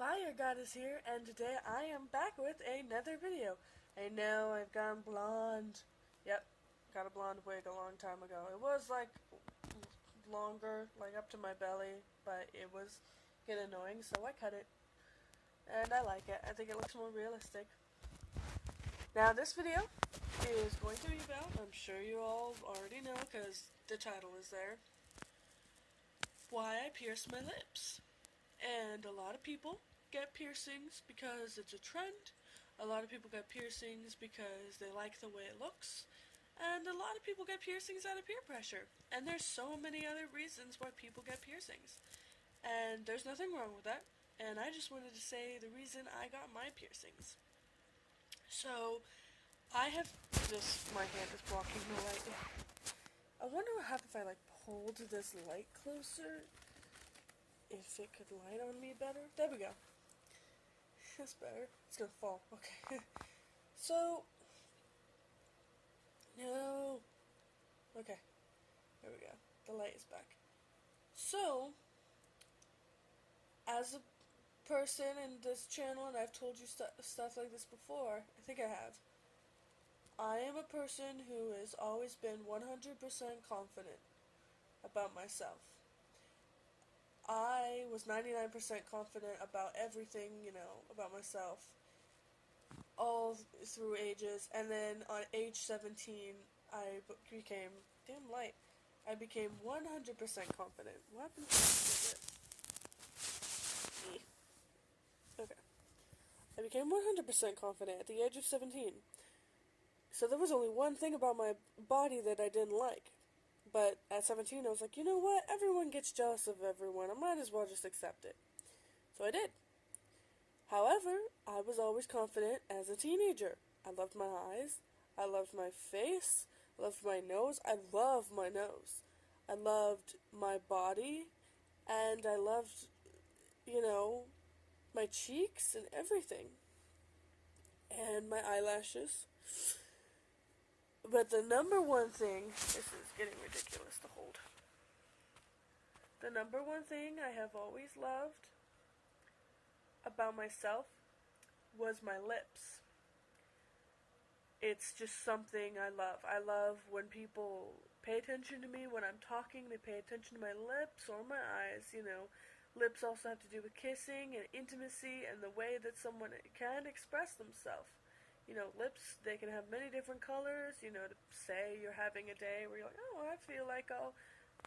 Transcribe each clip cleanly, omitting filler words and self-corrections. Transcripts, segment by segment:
Fire Goddess here, and today I am back with another video. I know I've gone blonde. Yep, got a blonde wig a long time ago. It was like longer, like up to my belly, but it was getting annoying, so I cut it. And I like it. I think it looks more realistic. Now this video is going to be about, I'm sure you all already know because the title is there, why I pierce my lips. And a lot of people get piercings because it's a trend. A lot of people get piercings because they like the way it looks. And a lot of people get piercings out of peer pressure. And there's so many other reasons why people get piercings. And there's nothing wrong with that. And I just wanted to say the reason I got my piercings. So, I have this, my hand is blocking the light. I wonder what happens if I pulled this light closer. If it could light on me better. There we go. That's better. It's gonna fall. Okay. So, no. Okay. There we go. The light is back. So, as a person in this channel, and I've told you stuff like this before, I think I have, I am a person who has always been 100% confident about myself. I was 99% confident about everything, about myself, all through ages, and then on age 17, I became, damn light, I became 100% confident. What happened to this? Okay. I became 100% confident at the age of 17. So there was only one thing about my body that I didn't like. But at 17, I was like, you know what? Everyone gets jealous of everyone. I might as well just accept it. So I did. However, I was always confident as a teenager. I loved my eyes. I loved my face. I loved my nose. I love my nose. I loved my body. And I loved, my cheeks and everything. And my eyelashes. But the number one thing, this is getting ridiculous to hold. The number one thing I have always loved about myself was my lips. It's just something I love. I love when people pay attention to me when I'm talking, they pay attention to my lips or my eyes, Lips also have to do with kissing and intimacy and the way that someone can express themselves. Lips, they can have many different colors, to say you're having a day where you're like, oh, I feel like I'll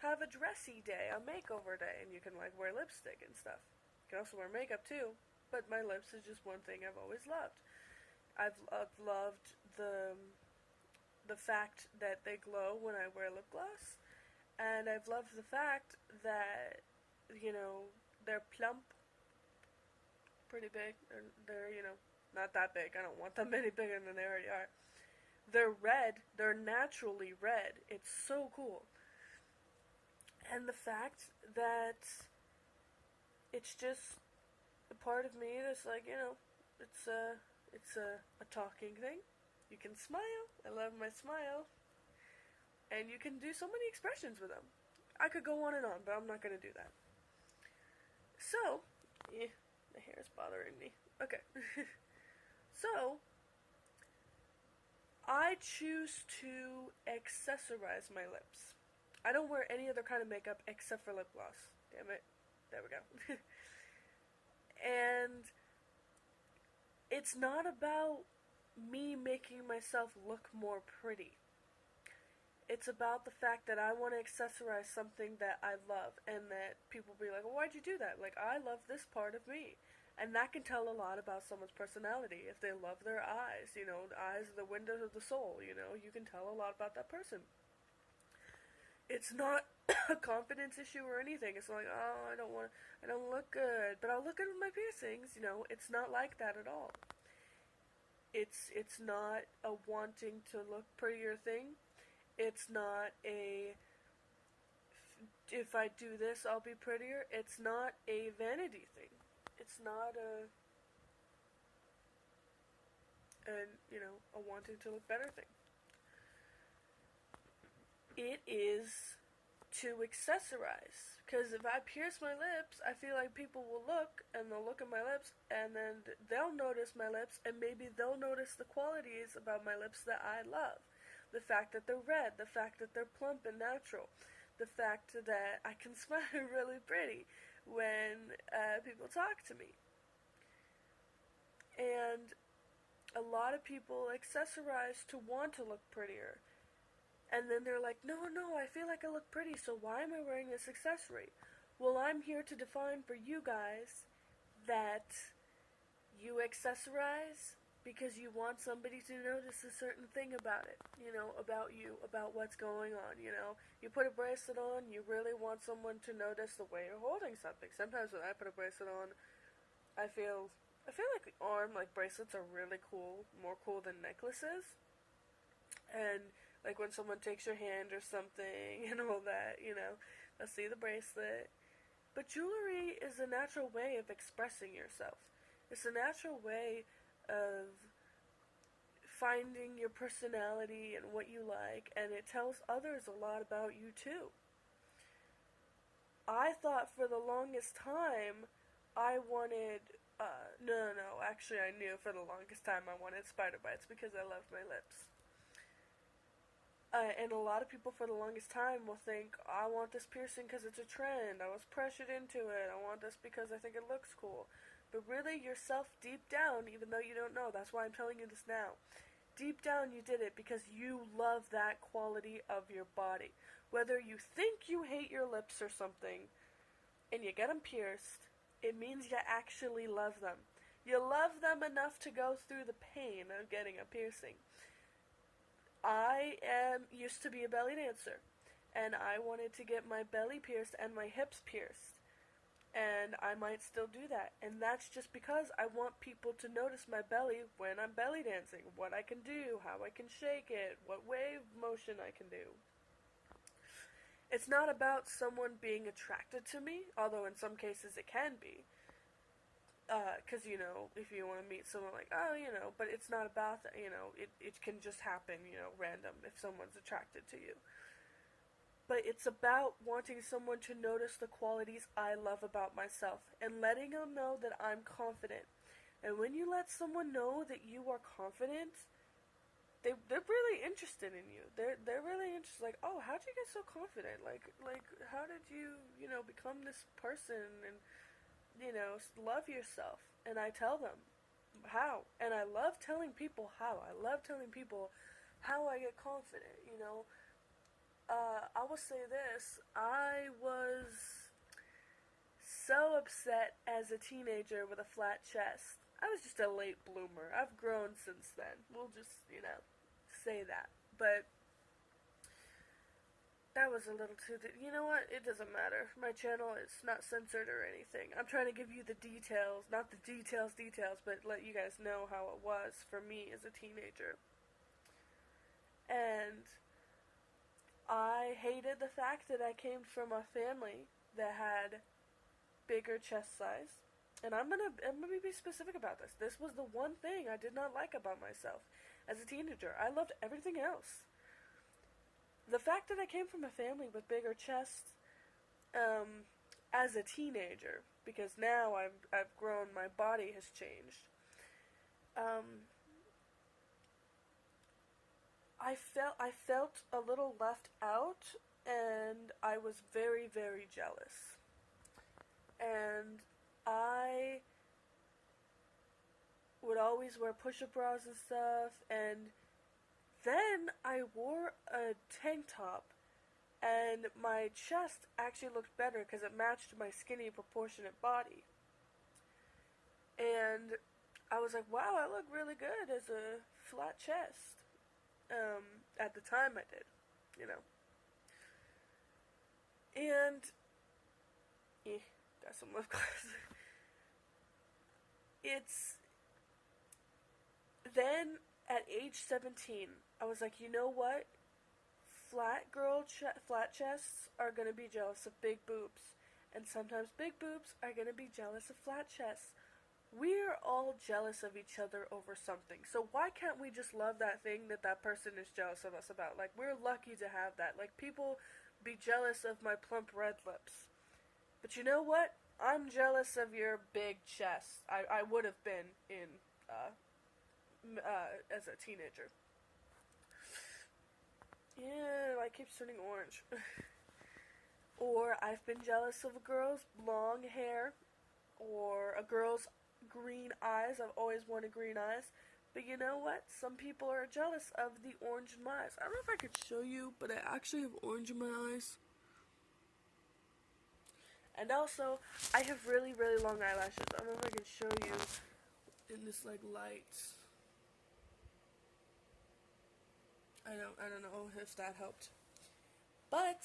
have a dressy day, a makeover day, and you can, wear lipstick and stuff. You can also wear makeup, too, but my lips is just one thing I've always loved. I've loved the fact that they glow when I wear lip gloss, and I've loved the fact that, they're plump, pretty big, they're not that big. I don't want them any bigger than they already are. They're red. They're naturally red. It's so cool. And the fact that it's just a part of me that's it's a talking thing. You can smile. I love my smile. And you can do so many expressions with them. I could go on and on, but I'm not going to do that. So, the hair is bothering me. Okay. So, I choose to accessorize my lips. I don't wear any other kind of makeup except for lip gloss. Damn it. There we go. And it's not about me making myself look more pretty. It's about the fact that I want to accessorize something that I love and that people be like, well, why'd you do that? I love this part of me. And that can tell a lot about someone's personality. If they love their eyes, the eyes are the windows of the soul, you can tell a lot about that person. It's not a confidence issue or anything. It's not like, oh, I don't look good, but I'll look good with my piercings, It's not like that at all. It's not a wanting to look prettier thing. It's not a, if I do this, I'll be prettier. It's not a vanity thing. It's not a wanting to look better thing. It is to accessorize. Because if I pierce my lips, I feel like people will look and they'll look at my lips and then they'll notice my lips and maybe they'll notice the qualities about my lips that I love. The fact that they're red, the fact that they're plump and natural, the fact that I can smile really pretty when people talk to me. And a lot of people accessorize to want to look prettier. And then they're like, no, I feel like I look pretty, so why am I wearing this accessory? Well, I'm here to define for you guys that you accessorize because you want somebody to notice a certain thing about it, about you, about what's going on. You put a bracelet on, you really want someone to notice the way you're holding something. Sometimes when I put a bracelet on, I feel like bracelets are really cool, more cool than necklaces. And like when someone takes your hand or something and all that, they'll see the bracelet. But jewelry is a natural way of expressing yourself. It's a natural way of finding your personality and what you like, and it tells others a lot about you too. I thought for the longest time I wanted, actually I knew for the longest time I wanted spider bites because I love my lips. And a lot of people for the longest time will think, I want this piercing because it's a trend, I was pressured into it, I want this because I think it looks cool. But really, yourself deep down, even though you don't know, that's why I'm telling you this now. Deep down you did it because you love that quality of your body. Whether you think you hate your lips or something, and you get them pierced, it means you actually love them. You love them enough to go through the pain of getting a piercing. I used to be a belly dancer, and I wanted to get my belly pierced and my hips pierced. And I might still do that. And that's just because I want people to notice my belly when I'm belly dancing. What I can do, how I can shake it, what wave motion I can do. It's not about someone being attracted to me, although in some cases it can be. Because, if you want to meet someone like, but it's not about that, it can just happen, random if someone's attracted to you. But it's about wanting someone to notice the qualities I love about myself and letting them know that I'm confident. And when you let someone know that you are confident, they're really interested in you. They're really interested. Like, oh, how'd you get so confident? Like how did you become this person and love yourself? And I tell them how. And I love telling people how. I love telling people how I get confident. I will say this, I was so upset as a teenager with a flat chest. I was just a late bloomer. I've grown since then. We'll just, say that. But that was a little too... You know what? It doesn't matter. My channel is not censored or anything. I'm trying to give you the details, not the details, but let you guys know how it was for me as a teenager. And I hated the fact that I came from a family that had bigger chest size. And I'm gonna be specific about this. This was the one thing I did not like about myself as a teenager. I loved everything else. The fact that I came from a family with bigger chests, as a teenager, because now I've grown, my body has changed. I felt a little left out, and I was very, very jealous. And I would always wear push-up bras and stuff, and then I wore a tank top, and my chest actually looked better because it matched my skinny, proportionate body. And I was like, wow, I look really good as a flat chest. At the time I did, And, got some lip gloss. Then, at age 17, I was like, you know what? Flat chests are gonna be jealous of big boobs. And sometimes big boobs are gonna be jealous of flat chests. We're all jealous of each other over something. So why can't we just love that thing that person is jealous of us about? Like, we're lucky to have that. Like, people be jealous of my plump red lips. But you know what? I'm jealous of your big chest. I would have been in as a teenager. Yeah, light keeps turning orange. Or I've been jealous of a girl's long hair, or a girl's green eyes. I've always wanted green eyes. But you know what? Some people are jealous of the orange in my eyes. I don't know if I could show you, but I actually have orange in my eyes. And also, I have really, really long eyelashes. I don't know if I can show you in this, like, light. I don't know if that helped. But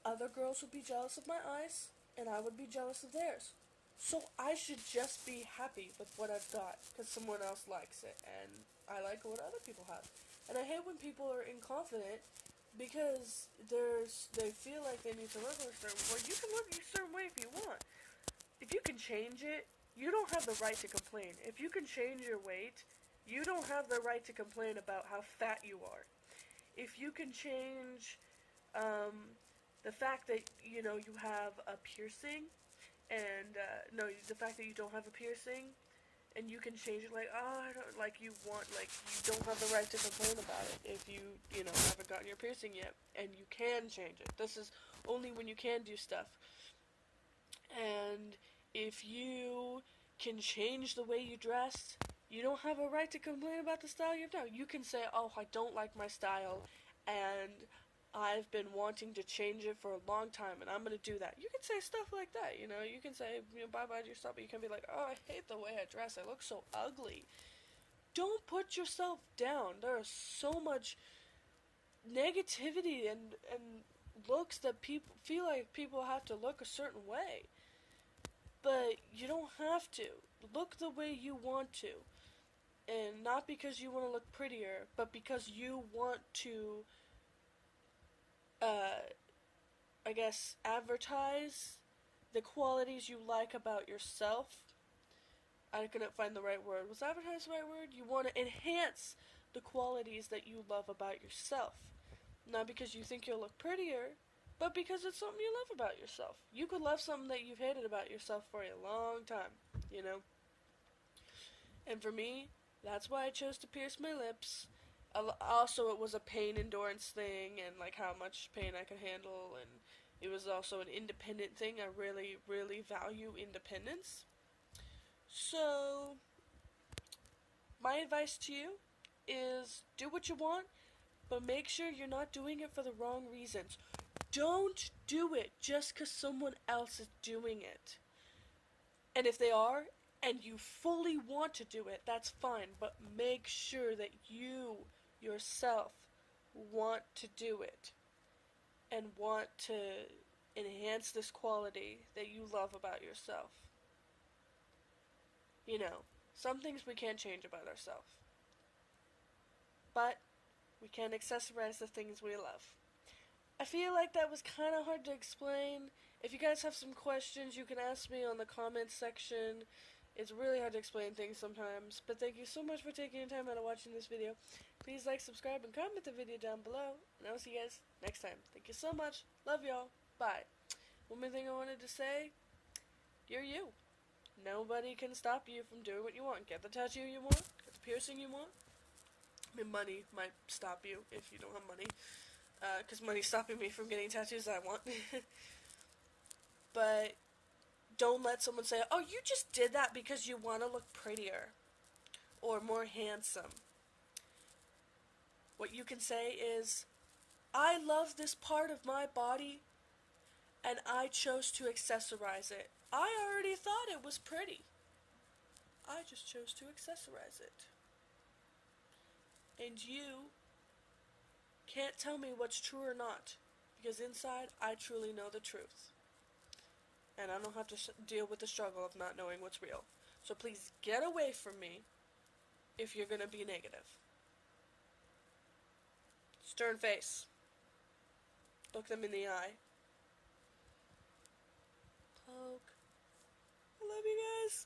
other girls would be jealous of my eyes, and I would be jealous of theirs. So I should just be happy with what I've got, because someone else likes it, and I like what other people have. And I hate when people are inconfident, because they feel like they need to look a certain way. Well, you can look a certain way if you want. If you can change it, you don't have the right to complain. If you can change your weight, you don't have the right to complain about how fat you are. If you can change the fact that, you know, you have a piercing, and no, the fact that you don't have a piercing, and you can change it, like, oh, I don't, like, you want, like, you don't have the right to complain about it if you know, haven't gotten your piercing yet, and you can change it. This is only when you can do stuff. And if you can change the way you dress, you don't have a right to complain about the style you have now. You can say, oh, I don't like my style, and I've been wanting to change it for a long time, and I'm going to do that. You can say stuff like that, you know. You can say, you know, bye-bye to yourself, but you can be like, oh, I hate the way I dress. I look so ugly. Don't put yourself down. There is so much negativity and looks that people feel like people have to look a certain way. But you don't have to. Look the way you want to. And not because you want to look prettier, but because you want to, I guess, advertise the qualities you like about yourself. I couldn't find the right word. Was advertise the right word? You want to enhance the qualities that you love about yourself. Not because you think you'll look prettier, but because it's something you love about yourself. You could love something that you've hated about yourself for a long time, you know? And for me, that's why I chose to pierce my lips. Also, it was a pain endurance thing, and like how much pain I could handle, and it was also an independent thing. I really, really value independence. So, my advice to you is do what you want, but make sure you're not doing it for the wrong reasons. Don't do it just because someone else is doing it. And if they are, and you fully want to do it, that's fine, but make sure that you yourself want to do it and want to enhance this quality that you love about yourself. You know, some things we can't change about ourselves, but we can accessorize the things we love. I feel like that was kind of hard to explain. If you guys have some questions, you can ask me on the comments section. It's really hard to explain things sometimes, but thank you so much for taking the time out of watching this video. Please like, subscribe, and comment the video down below, and I'll see you guys next time. Thank you so much. Love y'all. Bye. One more thing I wanted to say. You're you. Nobody can stop you from doing what you want. Get the tattoo you want. Get the piercing you want. I mean, money might stop you if you don't have money. Because money's stopping me from getting tattoos I want. But don't let someone say, oh, you just did that because you want to look prettier or more handsome. What you can say is, I love this part of my body, and I chose to accessorize it. I already thought it was pretty. I just chose to accessorize it. And you can't tell me what's true or not, because inside, I truly know the truth. And I don't have to deal with the struggle of not knowing what's real. So please get away from me if you're going to be negative. Stern face. Look them in the eye. Poke. I love you guys.